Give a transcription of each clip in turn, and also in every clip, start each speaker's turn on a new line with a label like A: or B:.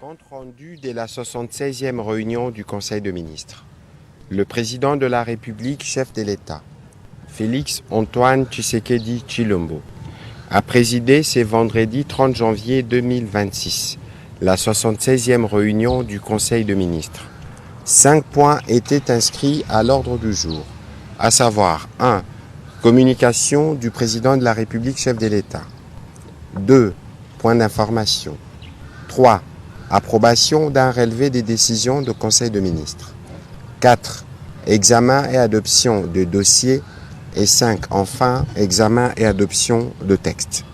A: Compte rendu de la 76e réunion du Conseil de ministres. Le président de la République, chef de l'État, Félix Antoine Tshisekedi Tshilombo, a présidé ce vendredi 30 janvier 2026 la 76e réunion du Conseil de ministres. 5 points étaient inscrits à l'ordre du jour, à savoir 1. Communication du président de la République, chef de l'État. 2. Points d'information. 3. Approbation d'un relevé des décisions du Conseil de ministres. 4. Examen et adoption de dossiers. Et 5. Enfin, examen et adoption de textes.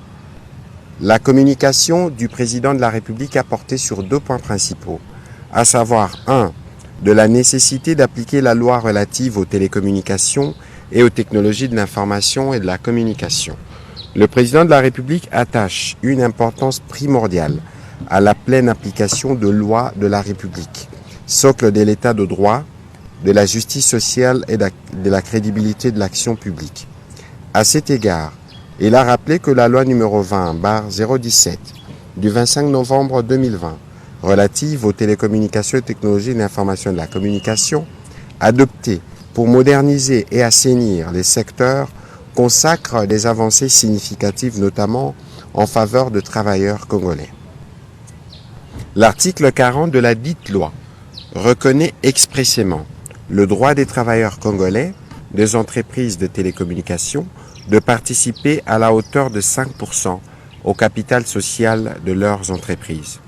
A: La communication du président de la République a porté sur 2 points principaux, à savoir 1. De la nécessité d'appliquer la loi relative aux télécommunications et aux technologies de l'information et de la communication. Le président de la République attache une importance primordiale à la pleine application de lois de la République, socle de l'état de droit, de la justice sociale et de la crédibilité de l'action publique. À cet égard, il a rappelé que la loi numéro 20/017 du 25 novembre 2020 relative aux télécommunications et technologies de l'information et de la communication, adoptée pour moderniser et assainir les secteurs, consacre des avancées significatives, notamment en faveur de travailleurs congolais. L'article 40 de la dite loi reconnaît expressément le droit des travailleurs congolais des entreprises de télécommunications de participer à la hauteur de 5% au capital social de leurs entreprises.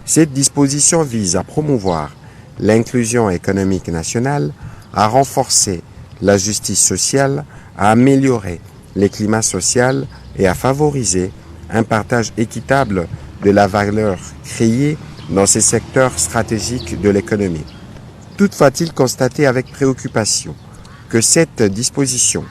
A: Cette disposition vise à promouvoir l'inclusion économique nationale, à renforcer la justice sociale, à améliorer les climats sociaux et à favoriser un partage équitable de la valeur créée dans ces secteurs stratégiques de l'économie. Toutefois, il constaté avec préoccupation que cette disposition,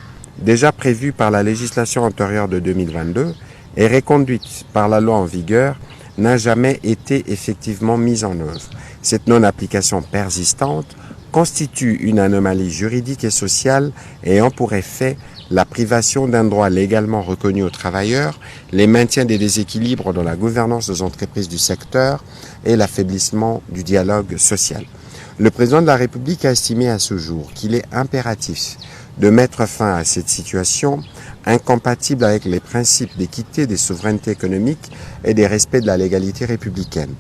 A: déjà prévue par la législation antérieure de 2022 et reconduite par la loi en vigueur, n'a jamais été effectivement mise en œuvre. Cette non-application persistante constitue une anomalie juridique et sociale ayant pour effet la privation d'un droit légalement reconnu aux travailleurs, les maintiens des déséquilibres dans la gouvernance des entreprises du secteur et l'affaiblissement du dialogue social. Le président de la République a estimé à ce jour qu'il est impératif de mettre fin à cette situation incompatible avec les principes d'équité, des souverainetés économiques et des respects de la légalité républicaine.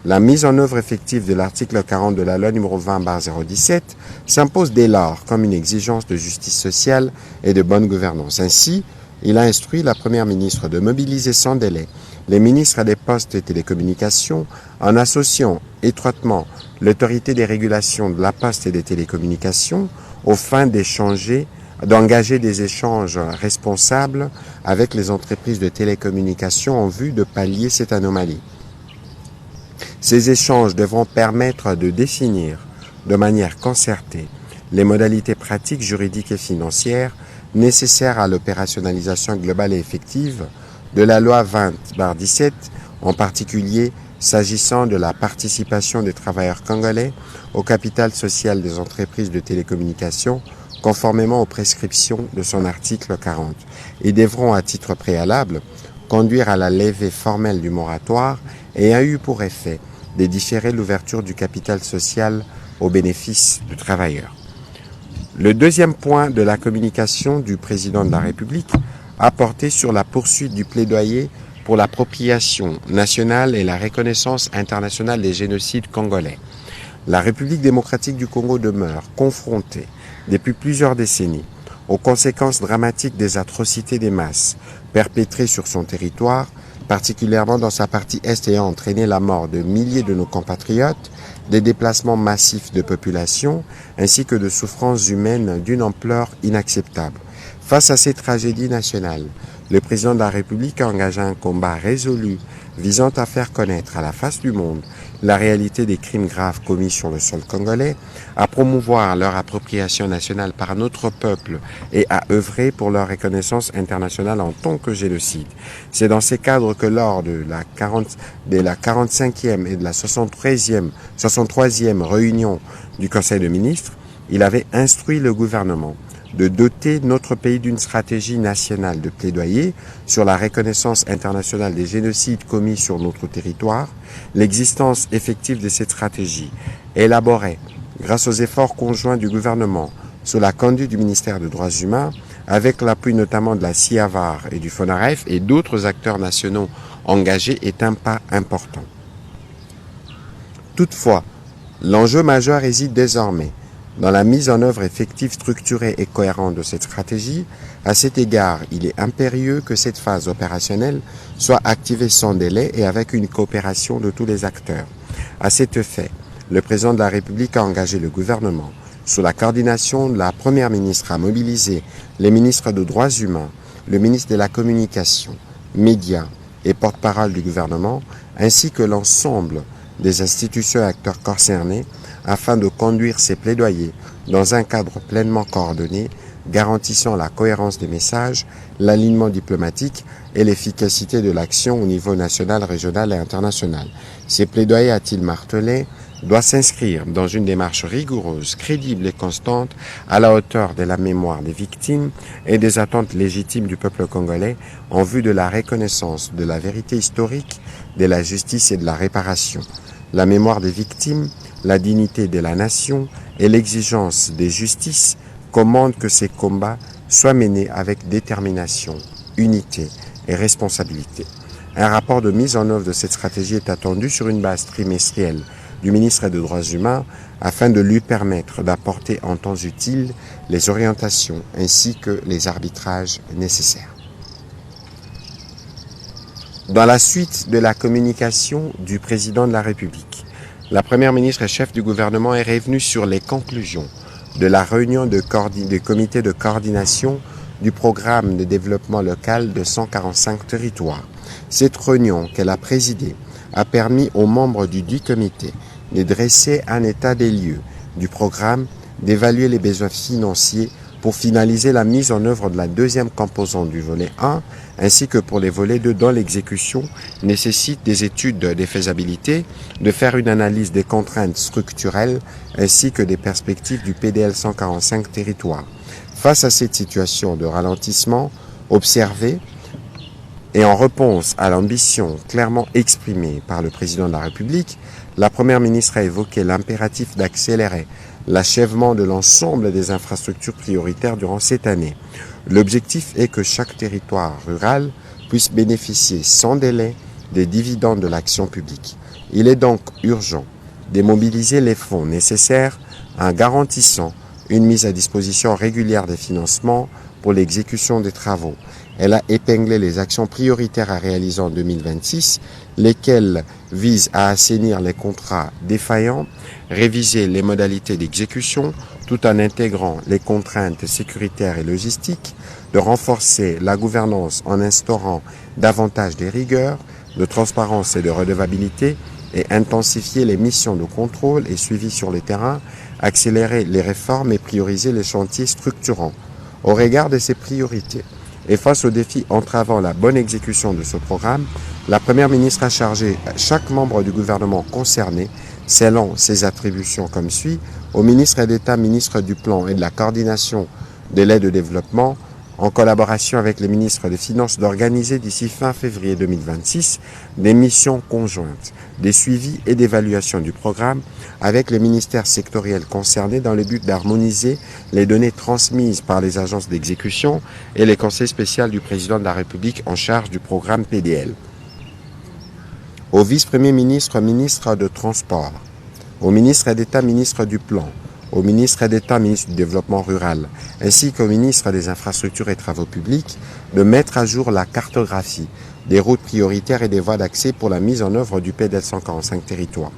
A: La mise en œuvre effective de l'article 40 de la loi numéro 20/017 s'impose dès lors comme une exigence de justice sociale et de bonne gouvernance. Ainsi, il a instruit la Première ministre de mobiliser sans délai les ministres des Postes et Télécommunications en associant étroitement l'autorité des régulations de la Poste et des télécommunications aux fins d'engager des échanges responsables avec les entreprises de télécommunications en vue de pallier cette anomalie. Ces échanges devront permettre de définir de manière concertée les modalités pratiques, juridiques et financières nécessaires à l'opérationnalisation globale et effective de la loi 20/17, en particulier s'agissant de la participation des travailleurs congolais au capital social des entreprises de télécommunications, conformément aux prescriptions de son article 40, et devront, à titre préalable, conduire à la levée formelle du moratoire ayant eu pour effet de différer l'ouverture du capital social au bénéfice du travailleur. Le deuxième point de la communication du président de la République a porté sur la poursuite du plaidoyer pour l'appropriation nationale et la reconnaissance internationale des génocides congolais. La République démocratique du Congo demeure confrontée depuis plusieurs décennies aux conséquences dramatiques des atrocités des masses perpétrées sur son territoire, particulièrement dans sa partie est ayant entraîné la mort de milliers de nos compatriotes, des déplacements massifs de population, ainsi que de souffrances humaines d'une ampleur inacceptable. Face à ces tragédies nationales, le président de la République a engagé un combat résolu visant à faire connaître à la face du monde la réalité des crimes graves commis sur le sol congolais, à promouvoir leur appropriation nationale par notre peuple et à œuvrer pour leur reconnaissance internationale en tant que génocide. C'est dans ces cadres que lors de la 45e et de la 63e réunion du Conseil de ministres, il avait instruit le gouvernement de doter notre pays d'une stratégie nationale de plaidoyer sur la reconnaissance internationale des génocides commis sur notre territoire, l'existence effective de cette stratégie, élaborée grâce aux efforts conjoints du gouvernement sous la conduite du ministère des Droits humains, avec l'appui notamment de la CIAVAR et du FONAREF et d'autres acteurs nationaux engagés, est un pas important. Toutefois, l'enjeu majeur réside désormais dans la mise en œuvre effective, structurée et cohérente de cette stratégie. À cet égard, il est impérieux que cette phase opérationnelle soit activée sans délai et avec une coopération de tous les acteurs. À cet effet, le président de la République a engagé le gouvernement, sous la coordination de la Première ministre, à mobiliser les ministres des Droits humains, le ministre de la Communication, médias et porte-parole du gouvernement, ainsi que l'ensemble des institutions et acteurs concernés, afin de conduire ces plaidoyers dans un cadre pleinement coordonné, garantissant la cohérence des messages, l'alignement diplomatique et l'efficacité de l'action au niveau national, régional et international. Ces plaidoyers, a-t-il martelé, doit s'inscrire dans une démarche rigoureuse, crédible et constante, à la hauteur de la mémoire des victimes et des attentes légitimes du peuple congolais en vue de la reconnaissance de la vérité historique, de la justice et de la réparation. La mémoire des victimes, la dignité de la nation et l'exigence de justice commandent que ces combats soient menés avec détermination, unité et responsabilité. Un rapport de mise en œuvre de cette stratégie est attendu sur une base trimestrielle du ministre des Droits humains afin de lui permettre d'apporter en temps utile les orientations ainsi que les arbitrages nécessaires. Dans la suite de la communication du président de la République, la Première ministre et chef du gouvernement est revenue sur les conclusions de la réunion du comité de coordination du programme de développement local de 145 territoires. Cette réunion qu'elle a présidée a permis aux membres du dit comité de dresser un état des lieux du programme, d'évaluer les besoins financiers pour finaliser la mise en œuvre de la deuxième composante du volet 1, ainsi que pour les volets 2 dont l'exécution nécessite des études de faisabilité, de faire une analyse des contraintes structurelles, ainsi que des perspectives du PDL 145 territoires. Face à cette situation de ralentissement observée, et en réponse à l'ambition clairement exprimée par le président de la République, la Première ministre a évoqué l'impératif d'accélérer l'achèvement de l'ensemble des infrastructures prioritaires durant cette année. L'objectif est que chaque territoire rural puisse bénéficier sans délai des dividendes de l'action publique. Il est donc urgent de mobiliser les fonds nécessaires en garantissant une mise à disposition régulière des financements pour l'exécution des travaux. Elle a épinglé les actions prioritaires à réaliser en 2026, lesquelles visent à assainir les contrats défaillants, réviser les modalités d'exécution, tout en intégrant les contraintes sécuritaires et logistiques, de renforcer la gouvernance en instaurant davantage de rigueur, de transparence et de redevabilité, et intensifier les missions de contrôle et suivi sur le terrain, accélérer les réformes et prioriser les chantiers structurants. Au regard de ces priorités, et face aux défis entravant la bonne exécution de ce programme, la Première ministre a chargé chaque membre du gouvernement concerné, selon ses attributions comme suit, au ministre d'État, ministre du Plan et de la Coordination de l'aide au développement, en collaboration avec les ministres des Finances, d'organiser d'ici fin février 2026 des missions conjointes, des suivis et d'évaluation du programme avec les ministères sectoriels concernés dans le but d'harmoniser les données transmises par les agences d'exécution et les conseils spéciaux du président de la République en charge du programme PDL. Au vice-premier ministre, ministre de Transport, au ministre d'État, ministre du Plan, au ministre d'État, ministre du Développement rural, ainsi qu'au ministre des Infrastructures et Travaux publics, de mettre à jour la cartographie des routes prioritaires et des voies d'accès pour la mise en œuvre du PDL 145 territoires.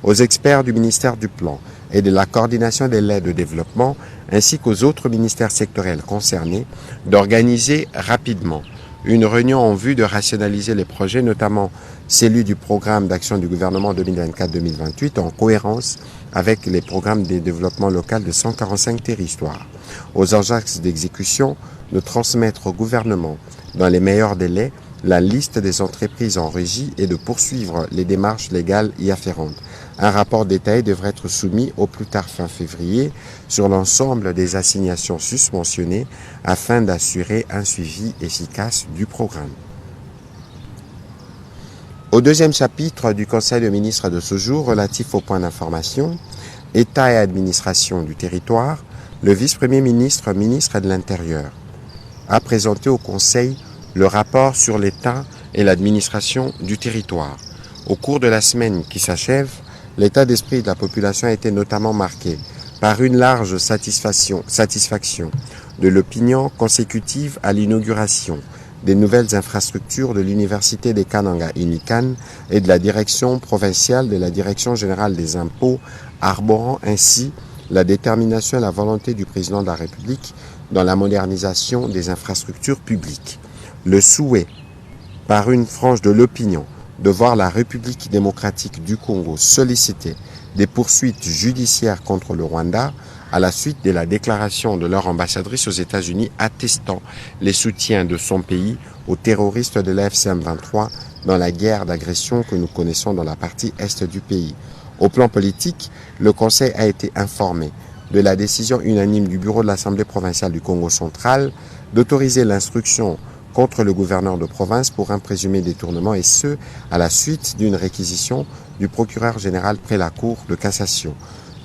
A: Aux experts du ministère du Plan et de la coordination de l'aide au développement, ainsi qu'aux autres ministères sectoriels concernés, d'organiser rapidement une réunion en vue de rationaliser les projets, notamment celui du programme d'action du gouvernement 2024-2028, en cohérence avec les programmes de développement local de 145 territoires. Aux agences d'exécution, de transmettre au gouvernement, dans les meilleurs délais, la liste des entreprises en régie et de poursuivre les démarches légales y afférentes. Un rapport détaillé devrait être soumis au plus tard fin février sur l'ensemble des assignations susmentionnées afin d'assurer un suivi efficace du programme. Au deuxième chapitre du Conseil des ministres de ce jour relatif au point d'information, État et administration du territoire, le vice-premier ministre, ministre de l'Intérieur, a présenté au Conseil le rapport sur l'État et l'administration du territoire. Au cours de la semaine qui s'achève, l'état d'esprit de la population a été notamment marqué par une large satisfaction de l'opinion consécutive à l'inauguration des nouvelles infrastructures de l'Université des Kananga Inikan et de la direction provinciale de la Direction générale des impôts, arborant ainsi la détermination et la volonté du président de la République dans la modernisation des infrastructures publiques. Le souhait, par une frange de l'opinion, de voir la République démocratique du Congo solliciter des poursuites judiciaires contre le Rwanda à la suite de la déclaration de leur ambassadrice aux États-Unis attestant les soutiens de son pays aux terroristes de la FCM-23 dans la guerre d'agression que nous connaissons dans la partie est du pays. Au plan politique, le Conseil a été informé de la décision unanime du bureau de l'Assemblée provinciale du Congo central d'autoriser l'instruction contre le gouverneur de province pour un présumé détournement, et ce, à la suite d'une réquisition du procureur général près la Cour de cassation.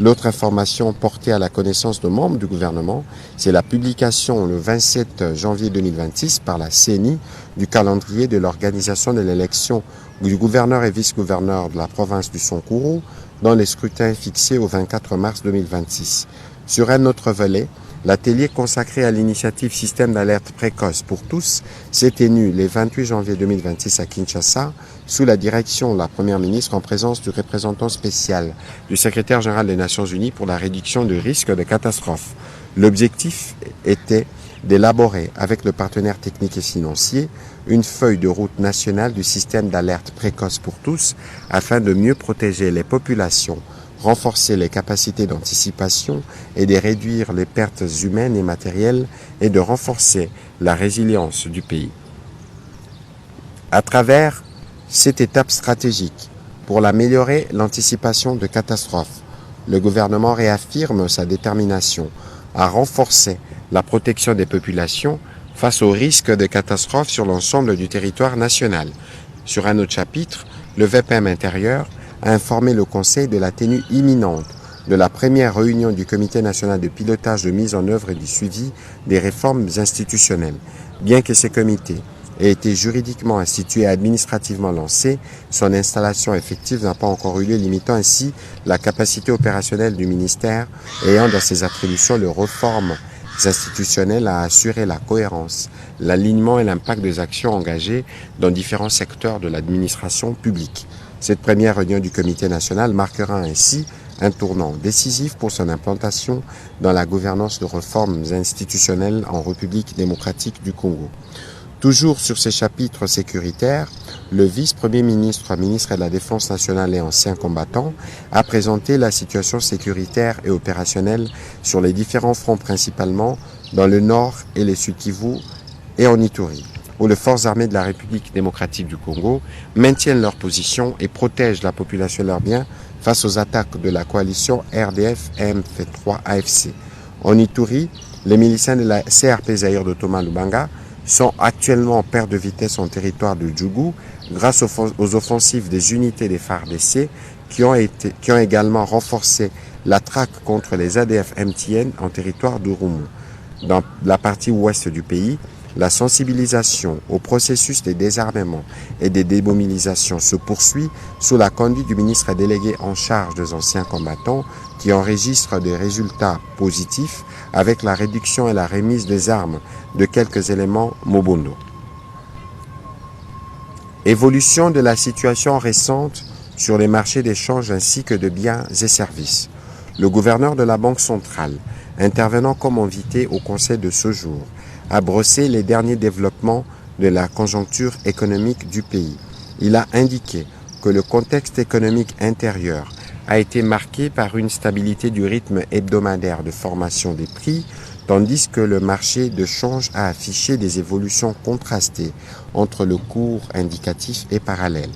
A: L'autre information portée à la connaissance de membres du gouvernement, c'est la publication le 27 janvier 2026 par la CENI du calendrier de l'organisation de l'élection du gouverneur et vice-gouverneur de la province du Sankuru dans les scrutins fixés au 24 mars 2026. Sur un autre volet, l'atelier consacré à l'initiative Système d'alerte précoce pour tous s'est tenu le 28 janvier 2026 à Kinshasa sous la direction de la Première ministre en présence du représentant spécial du secrétaire général des Nations Unies pour la réduction du risque de catastrophe. L'objectif était d'élaborer avec le partenaire technique et financier une feuille de route nationale du système d'alerte précoce pour tous afin de mieux protéger les populations, renforcer les capacités d'anticipation et de réduire les pertes humaines et matérielles et de renforcer la résilience du pays. À travers cette étape stratégique pour améliorer l'anticipation de catastrophes, le gouvernement réaffirme sa détermination à renforcer la protection des populations face aux risques de catastrophes sur l'ensemble du territoire national. Sur un autre chapitre, le VPM intérieur a informé le Conseil de la tenue imminente de la première réunion du Comité national de pilotage de mise en œuvre et du suivi des réformes institutionnelles. Bien que ces comités aient été juridiquement institués et administrativement lancés, son installation effective n'a pas encore eu lieu, limitant ainsi la capacité opérationnelle du ministère ayant dans ses attributions les réformes institutionnelles à assurer la cohérence, l'alignement et l'impact des actions engagées dans différents secteurs de l'administration publique. Cette première réunion du Comité national marquera ainsi un tournant décisif pour son implantation dans la gouvernance de réformes institutionnelles en République démocratique du Congo. Toujours sur ces chapitres sécuritaires, le vice-premier ministre, ministre de la Défense nationale et ancien combattant, a présenté la situation sécuritaire et opérationnelle sur les différents fronts, principalement dans le nord et le sud Kivu et en Ituri, où les forces armées de la République démocratique du Congo maintiennent leur position et protègent la population et leurs biens face aux attaques de la coalition RDF-M23 AFC. En Ituri, les miliciens de la CRP Zaïre de Thomas Lubanga sont actuellement en perte de vitesse en territoire de Djougou grâce aux offensives des unités des FARDC qui ont également renforcé la traque contre les ADF MTN en territoire d'Urumu. Dans la partie ouest du pays, la sensibilisation au processus de désarmement et de démobilisation se poursuit sous la conduite du ministre délégué en charge des anciens combattants qui enregistre des résultats positifs avec la réduction et la remise des armes de quelques éléments Mobondo. Évolution de la situation récente sur les marchés d'échange ainsi que de biens et services. Le gouverneur de la Banque centrale, intervenant comme invité au conseil de ce jour, a brossé les derniers développements de la conjoncture économique du pays. Il a indiqué que le contexte économique intérieur a été marqué par une stabilité du rythme hebdomadaire de formation des prix, tandis que le marché de change a affiché des évolutions contrastées entre le cours indicatif et parallèle.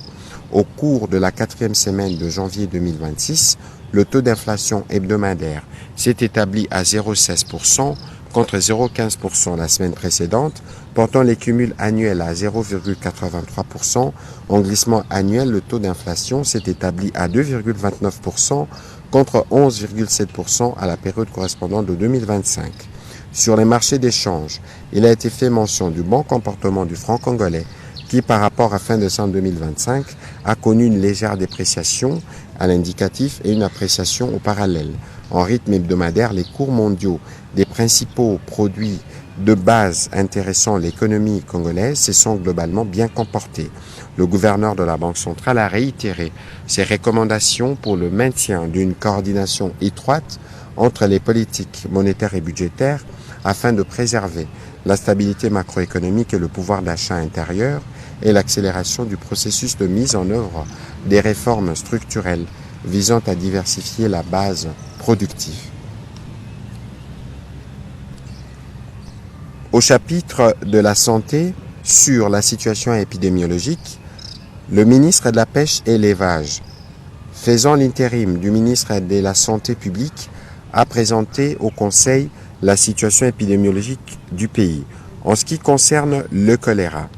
A: Au cours de la 4e semaine de janvier 2026, le taux d'inflation hebdomadaire s'est établi à 0,16% contre 0,15% la semaine précédente, portant les cumuls annuels à 0,83%. En glissement annuel, le taux d'inflation s'est établi à 2,29% contre 11,7% à la période correspondante de 2025. Sur les marchés d'échange, il a été fait mention du bon comportement du franc congolais qui, par rapport à fin décembre 2025, a connu une légère dépréciation à l'indicatif et une appréciation au parallèle. En rythme hebdomadaire, les cours mondiaux des principaux produits de base intéressant l'économie congolaise se sont globalement bien comportés. Le gouverneur de la Banque centrale a réitéré ses recommandations pour le maintien d'une coordination étroite entre les politiques monétaires et budgétaires afin de préserver la stabilité macroéconomique et le pouvoir d'achat intérieur et l'accélération du processus de mise en œuvre des réformes structurelles visant à diversifier la base productive. Au chapitre de la santé, sur la situation épidémiologique, le ministre de la Pêche et l'Élevage, faisant l'intérim du ministre de la Santé publique, a présenté au Conseil la situation épidémiologique du pays. En ce qui concerne le choléra,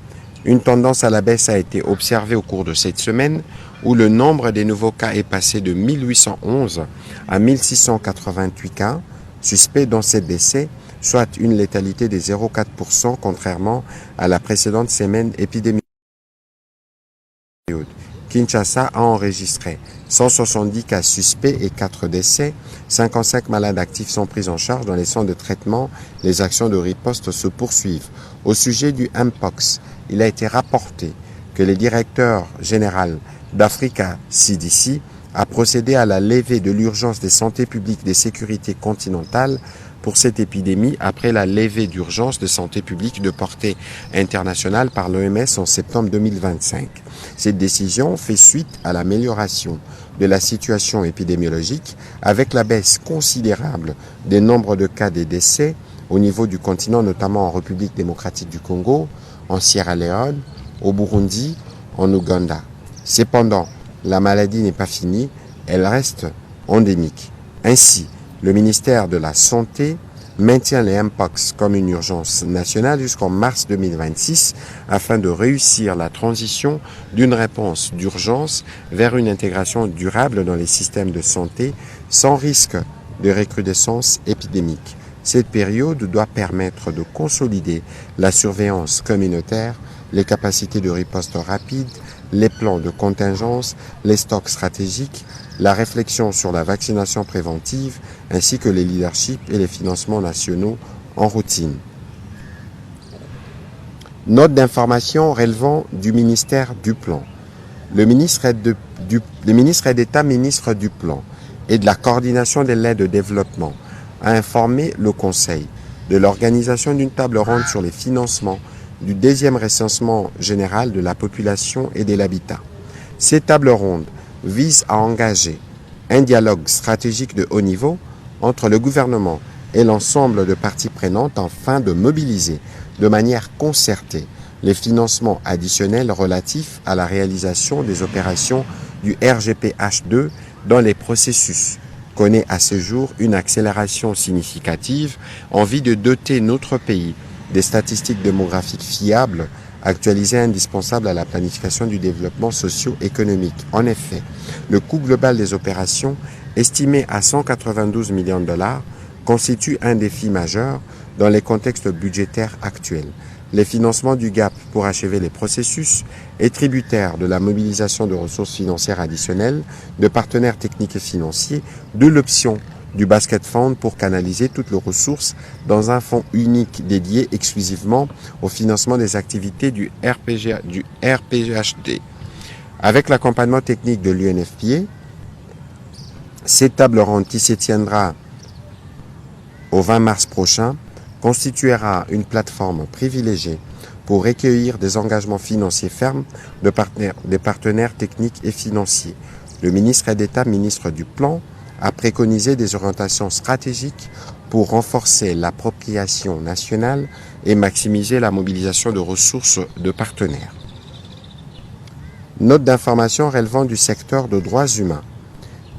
A: une tendance à la baisse a été observée au cours de cette semaine où le nombre des nouveaux cas est passé de 1811 à 1688 cas suspects dans ces décès, soit une létalité de 0,4% contrairement à la précédente semaine épidémique. Kinshasa a enregistré 170 cas suspects et 4 décès. 55 malades actifs sont pris en charge dans les centres de traitement. Les actions de riposte se poursuivent. Au sujet du Mpox, il a été rapporté que le directeur général d'Africa CDC a procédé à la levée de l'urgence des santé publique des sécurités continentales pour cette épidémie après la levée d'urgence de santé publique de portée internationale par l'OMS en septembre 2025. Cette décision fait suite à l'amélioration de la situation épidémiologique avec la baisse considérable des nombres de cas et décès au niveau du continent, notamment en République démocratique du Congo, en Sierra Leone, au Burundi, en Ouganda. Cependant, la maladie n'est pas finie, elle reste endémique. Ainsi, le ministère de la Santé maintient les Mpox comme une urgence nationale jusqu'en mars 2026 afin de réussir la transition d'une réponse d'urgence vers une intégration durable dans les systèmes de santé sans risque de recrudescence épidémique. Cette période doit permettre de consolider la surveillance communautaire, les capacités de riposte rapide, les plans de contingence, les stocks stratégiques, la réflexion sur la vaccination préventive, ainsi que les leaderships et les financements nationaux en routine. Note d'information relevant du ministère du Plan. Le ministre d'État, ministre du Plan et de la coordination de l'aide au développement, a informé le Conseil de l'organisation d'une table ronde sur les financements du 2e recensement général de la population et de l'habitat. Cette table ronde vise à engager un dialogue stratégique de haut niveau entre le gouvernement et l'ensemble de parties prenantes afin de mobiliser de manière concertée les financements additionnels relatifs à la réalisation des opérations du RGPH2 dans les processus connaît à ce jour une accélération significative en vue de doter notre pays des statistiques démographiques fiables, actualisées indispensables à la planification du développement socio-économique. En effet, le coût global des opérations, estimé à 192 millions de dollars, constitue un défi majeur dans les contextes budgétaires actuels. Les financements du GAP pour achever les processus est tributaire de la mobilisation de ressources financières additionnelles, de partenaires techniques et financiers, de l'option du Basket Fund pour canaliser toutes les ressources dans un fonds unique dédié exclusivement au financement des activités du RPGHD. Avec l'accompagnement technique de l'UNFPA, cette table ronde qui se tiendra au 20 mars prochain constituera une plateforme privilégiée pour recueillir des engagements financiers fermes des partenaires techniques et financiers. Le ministre d'État, ministre du Plan, a préconisé des orientations stratégiques pour renforcer l'appropriation nationale et maximiser la mobilisation de ressources de partenaires. Note d'information relevant du secteur de droits humains.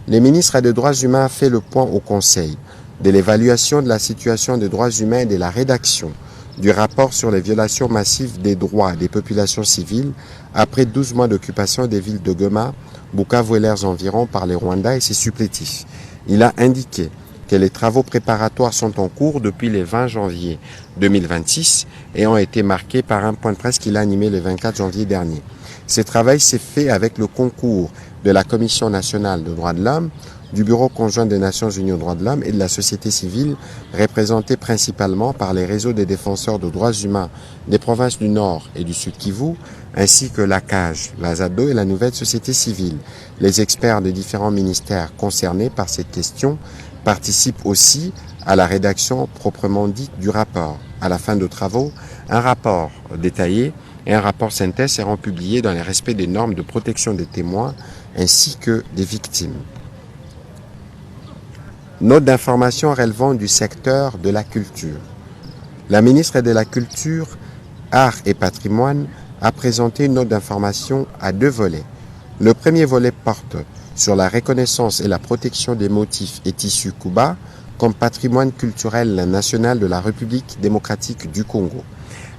A: Le ministre des droits humains a fait le point au Conseil de l'évaluation de la situation des droits humains et de la rédaction du rapport sur les violations massives des droits des populations civiles après 12 mois d'occupation des villes de Goma, Bukavu et leurs environs par les Rwandais et ses supplétifs. Il a indiqué que les travaux préparatoires sont en cours depuis le 20 janvier 2026 et ont été marqués par un point de presse qu'il a animé le 24 janvier dernier. Ce travail s'est fait avec le concours de la Commission nationale des droits de l'homme, du Bureau conjoint des Nations unies aux droits de l'homme et de la société civile, représentée principalement par les réseaux des défenseurs de droits humains des provinces du Nord et du Sud Kivu, ainsi que la CAJ, la ZADO et la Nouvelle Société Civile. Les experts des différents ministères concernés par cette question participent aussi à la rédaction proprement dite du rapport. À la fin de travaux, un rapport détaillé et un rapport synthèse seront publiés dans le respect des normes de protection des témoins ainsi que des victimes. Note d'information relevant du secteur de la culture. La ministre de la Culture, Arts et Patrimoine a présenté une note d'information à 2 volets. Le premier volet porte sur la reconnaissance et la protection des motifs et tissus Kuba comme patrimoine culturel national de la République démocratique du Congo.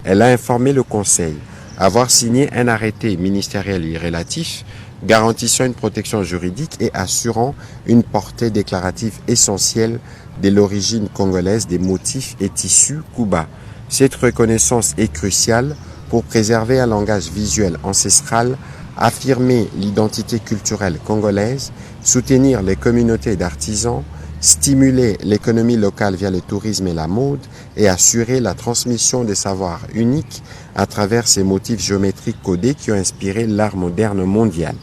A: Elle a informé le Conseil avoir signé un arrêté ministériel y relatif garantissant une protection juridique et assurant une portée déclarative essentielle de l'origine congolaise des motifs et tissus Kuba. Cette reconnaissance est cruciale pour préserver un langage visuel ancestral, affirmer l'identité culturelle congolaise, soutenir les communautés d'artisans, stimuler l'économie locale via le tourisme et la mode et assurer la transmission des savoirs uniques à travers ces motifs géométriques codés qui ont inspiré l'art moderne mondial.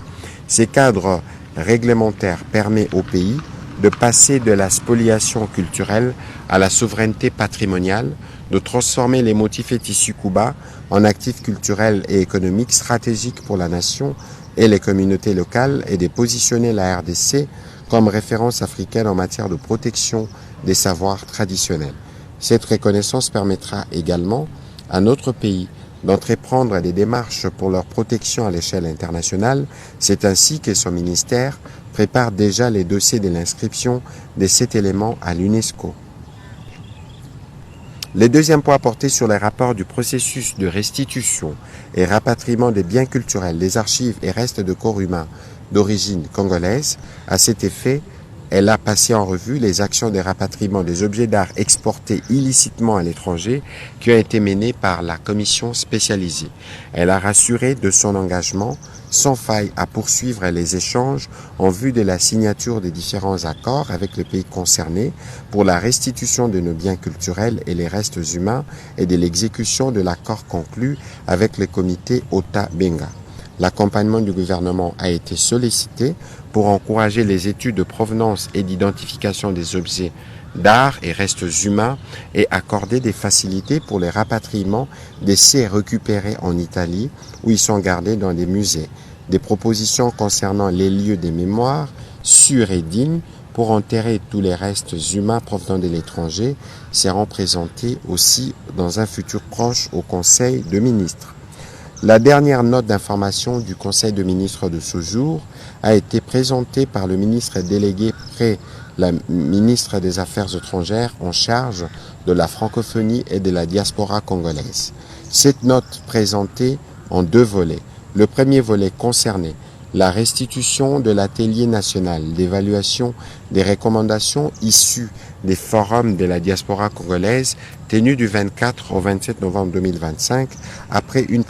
A: Ces cadres réglementaires permettent au pays de passer de la spoliation culturelle à la souveraineté patrimoniale, de transformer les motifs et tissus Kuba en actifs culturels et économiques stratégiques pour la nation et les communautés locales et de positionner la RDC comme référence africaine en matière de protection des savoirs traditionnels. Cette reconnaissance permettra également à notre pays d'entreprendre des démarches pour leur protection à l'échelle internationale. C'est ainsi que son ministère prépare déjà les dossiers de l'inscription de cet élément à l'UNESCO. Le deuxième point porté sur les rapports du processus de restitution et rapatriement des biens culturels, des archives et restes de corps humains d'origine congolaise. À cet effet, elle a passé en revue les actions de rapatriement des objets d'art exportés illicitement à l'étranger qui ont été menées par la commission spécialisée. Elle a rassuré de son engagement sans faille à poursuivre les échanges en vue de la signature des différents accords avec les pays concernés pour la restitution de nos biens culturels et les restes humains et de l'exécution de l'accord conclu avec le comité Ota-Benga. L'accompagnement du gouvernement a été sollicité pour encourager les études de provenance et d'identification des objets d'art et restes humains et accorder des facilités pour les rapatriements d'essais récupérés en Italie où ils sont gardés dans des musées. Des propositions concernant les lieux des mémoires sûrs et dignes pour enterrer tous les restes humains provenant de l'étranger seront présentées aussi dans un futur proche au Conseil de ministres. La dernière note d'information du Conseil de ministres de ce jour a été présentée par le ministre délégué près la ministre des Affaires étrangères en charge de la francophonie et de la diaspora congolaise. Cette note présentée en 2 volets. Le premier volet concernait la restitution de l'atelier national d'évaluation des recommandations issues des forums de la diaspora congolaise tenus du 24 au 27 novembre 2025 après une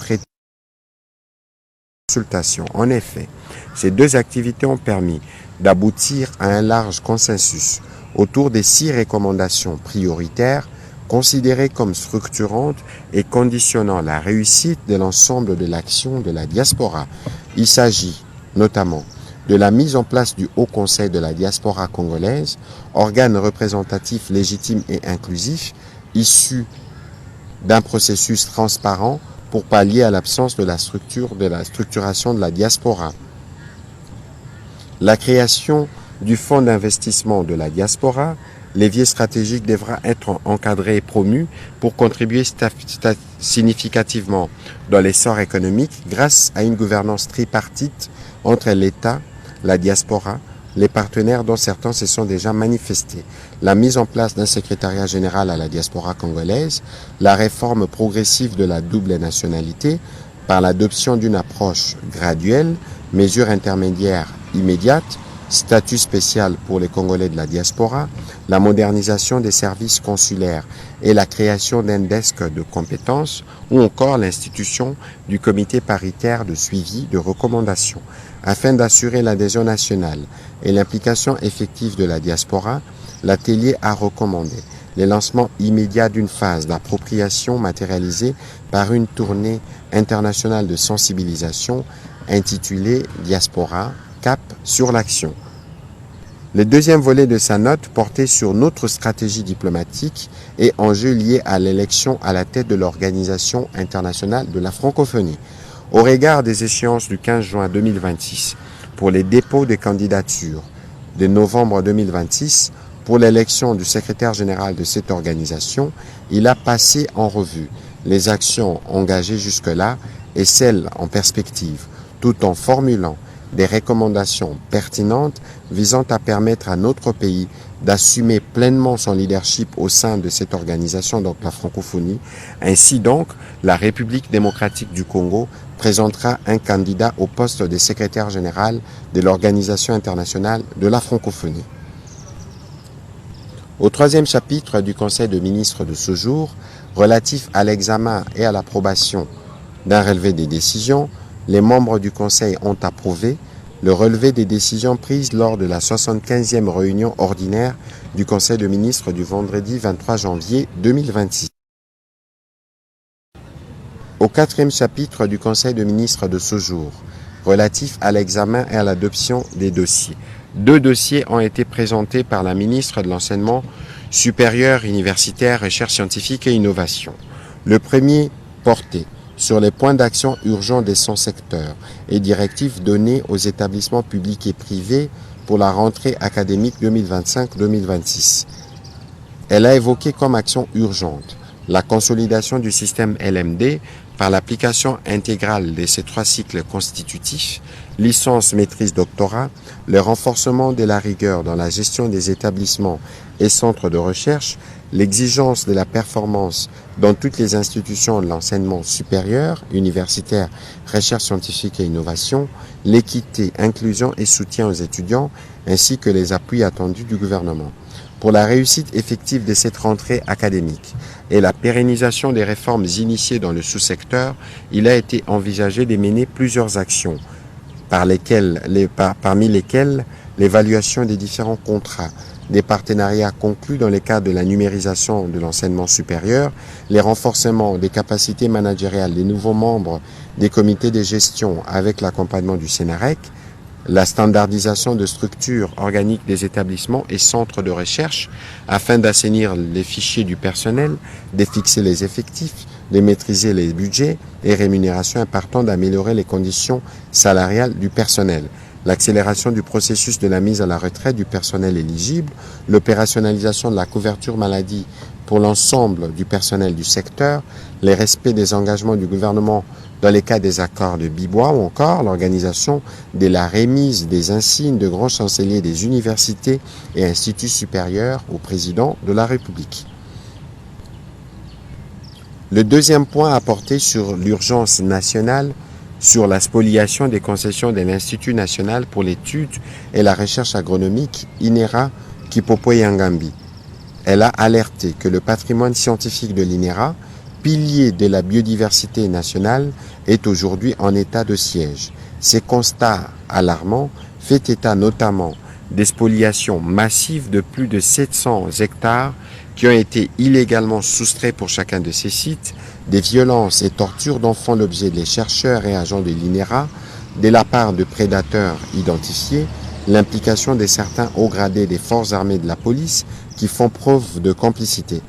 A: consultation. En effet, ces 2 activités ont permis d'aboutir à un large consensus autour des 6 recommandations prioritaires considérées comme structurantes et conditionnant la réussite de l'ensemble de l'action de la diaspora. Il s'agit notamment de la mise en place du Haut Conseil de la diaspora congolaise, organe représentatif légitime et inclusif, issu d'un processus transparent pour pallier à l'absence de la structuration de la diaspora. La création du fonds d'investissement de la diaspora, levier stratégique devra être encadré et promu pour contribuer significativement dans l'essor économique grâce à une gouvernance tripartite entre l'État, la diaspora, les partenaires dont certains se sont déjà manifestés, la mise en place d'un secrétariat général à la diaspora congolaise, la réforme progressive de la double nationalité par l'adoption d'une approche graduelle, mesures intermédiaires immédiates, statut spécial pour les Congolais de la diaspora, la modernisation des services consulaires et la création d'un desk de compétences ou encore l'institution du comité paritaire de suivi de recommandations. Afin d'assurer l'adhésion nationale et l'implication effective de la diaspora, l'atelier a recommandé le lancement immédiat d'une phase d'appropriation matérialisée par une tournée internationale de sensibilisation intitulée Diaspora, cap sur l'action. Le deuxième volet de sa note portait sur notre stratégie diplomatique et enjeux liés à l'élection à la tête de l'Organisation internationale de la francophonie. Au regard des échéances du 15 juin 2026 pour les dépôts de candidatures, de novembre 2026 pour l'élection du secrétaire général de cette organisation, il a passé en revue les actions engagées jusque-là et celles en perspective, tout en formulant des recommandations pertinentes visant à permettre à notre pays d'assumer pleinement son leadership au sein de cette organisation, donc la francophonie. Ainsi donc, la République démocratique du Congo présentera un candidat au poste de secrétaire général de l'Organisation internationale de la francophonie. Au troisième chapitre du Conseil de ministres de ce jour, relatif à l'examen et à l'approbation d'un relevé des décisions, les membres du Conseil ont approuvé le relevé des décisions prises lors de la 75e réunion ordinaire du Conseil de ministres du vendredi 23 janvier 2026. Au quatrième chapitre du Conseil de ministres de ce jour, relatif à l'examen et à l'adoption des dossiers, 2 dossiers ont été présentés par la ministre de l'Enseignement supérieur, universitaire, recherche scientifique et innovation. Le premier portait sur les points d'action urgents de son secteur et directives données aux établissements publics et privés pour la rentrée académique 2025-2026. Elle a évoqué comme action urgente la consolidation du système LMD par l'application intégrale de ces 3 cycles constitutifs, licence, maîtrise, doctorat, le renforcement de la rigueur dans la gestion des établissements et centres de recherche, l'exigence de la performance dans toutes les institutions de l'enseignement supérieur, universitaire, recherche scientifique et innovation, l'équité, inclusion et soutien aux étudiants, ainsi que les appuis attendus du gouvernement. Pour la réussite effective de cette rentrée académique et la pérennisation des réformes initiées dans le sous-secteur, il a été envisagé de mener plusieurs actions, parmi lesquelles l'évaluation des différents contrats, des partenariats conclus dans le cadre de la numérisation de l'enseignement supérieur, les renforcements des capacités managériales des nouveaux membres des comités de gestion avec l'accompagnement du Sénarec, la standardisation de structures organiques des établissements et centres de recherche afin d'assainir les fichiers du personnel, de fixer les effectifs, de maîtriser les budgets et rémunérations et partant d'améliorer les conditions salariales du personnel, l'accélération du processus de la mise à la retraite du personnel éligible, l'opérationnalisation de la couverture maladie pour l'ensemble du personnel du secteur, les respects des engagements du gouvernement dans les cas des accords de Bibois ou encore l'organisation de la remise des insignes de grands chanceliers des universités et instituts supérieurs au président de la République. Le deuxième point a porté sur l'urgence nationale sur la spoliation des concessions de l'Institut national pour l'étude et la recherche agronomique INERA Kipopo-Yangambi. Elle a alerté que le patrimoine scientifique de l'INERA, pilier de la biodiversité nationale, est aujourd'hui en état de siège. Ces constats alarmants font état notamment des spoliations massives de plus de 700 hectares qui ont été illégalement soustraits pour chacun de ces sites, des violences et tortures dont font l'objet les chercheurs et agents de l'INERA, de la part de prédateurs identifiés, l'implication de certains hauts gradés des forces armées de la police qui font preuve de complicité.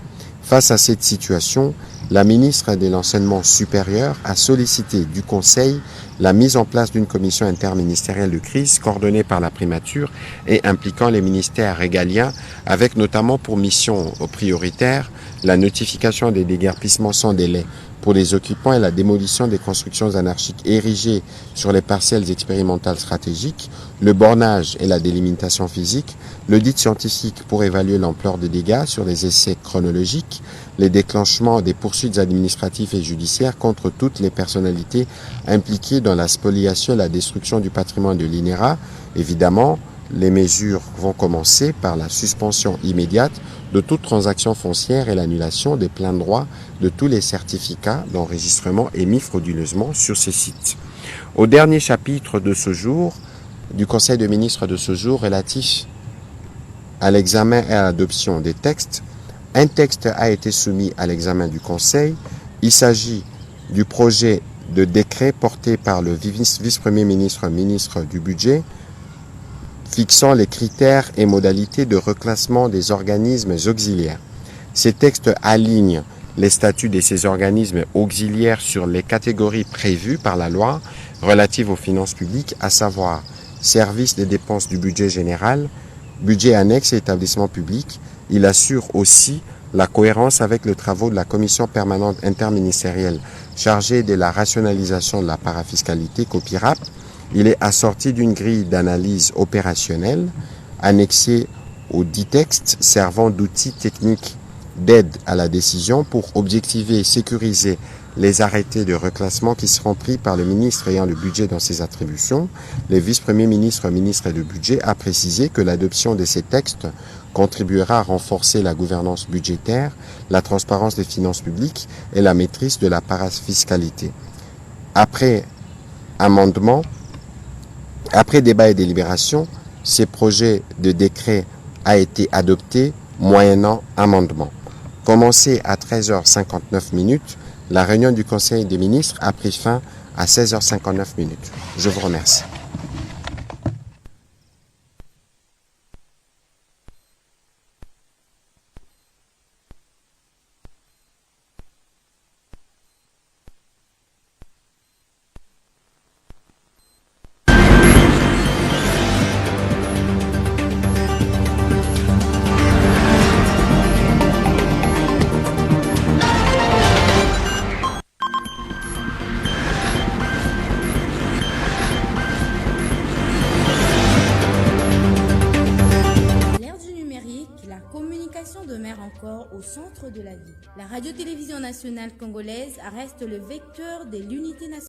A: Face à cette situation, la ministre de l'Enseignement supérieur a sollicité du Conseil la mise en place d'une commission interministérielle de crise coordonnée par la primature et impliquant les ministères régaliens avec notamment pour mission prioritaire la notification des déguerpissements sans délai pour les occupants et la démolition des constructions anarchiques érigées sur les parcelles expérimentales stratégiques, le bornage et la délimitation physique, l'audit scientifique pour évaluer l'ampleur des dégâts sur les essais chronologiques, les déclenchements des poursuites administratives et judiciaires contre toutes les personnalités impliquées dans la spoliation et la destruction du patrimoine de l'INERA. Évidemment, les mesures vont commencer par la suspension immédiate de toute transaction foncière et l'annulation des pleins droits de tous les certificats d'enregistrement émis frauduleusement sur ces sites. Au dernier chapitre de ce jour, du Conseil de ministres de ce jour relatif à l'examen et à l'adoption des textes, un texte a été soumis à l'examen du Conseil. Il s'agit du projet de décret porté par le vice-premier ministre, ministre du Budget, fixant les critères et modalités de reclassement des organismes auxiliaires. Ces textes alignent les statuts de ces organismes auxiliaires sur les catégories prévues par la loi relative aux finances publiques, à savoir services des dépenses du budget général, budget annexe et établissements publics. Il assure aussi la cohérence avec les travaux de la commission permanente interministérielle chargée de la rationalisation de la parafiscalité COPIRAP. Il est assorti d'une grille d'analyse opérationnelle annexée aux 10 textes servant d'outils techniques d'aide à la décision pour objectiver et sécuriser les arrêtés de reclassement qui seront pris par le ministre ayant le budget dans ses attributions. Le vice-premier ministre, ministre du budget, a précisé que l'adoption de ces textes contribuera à renforcer la gouvernance budgétaire, la transparence des finances publiques et la maîtrise de la parafiscalité. Après débat et délibération, ces projets de décret a été adopté moyennant amendement. Commencé à 13h59, la réunion du Conseil des ministres a pris fin à 16h59. Je vous remercie.
B: Demeure encore au centre de la vie. La radio-télévision nationale congolaise reste le vecteur de l'unité nationale.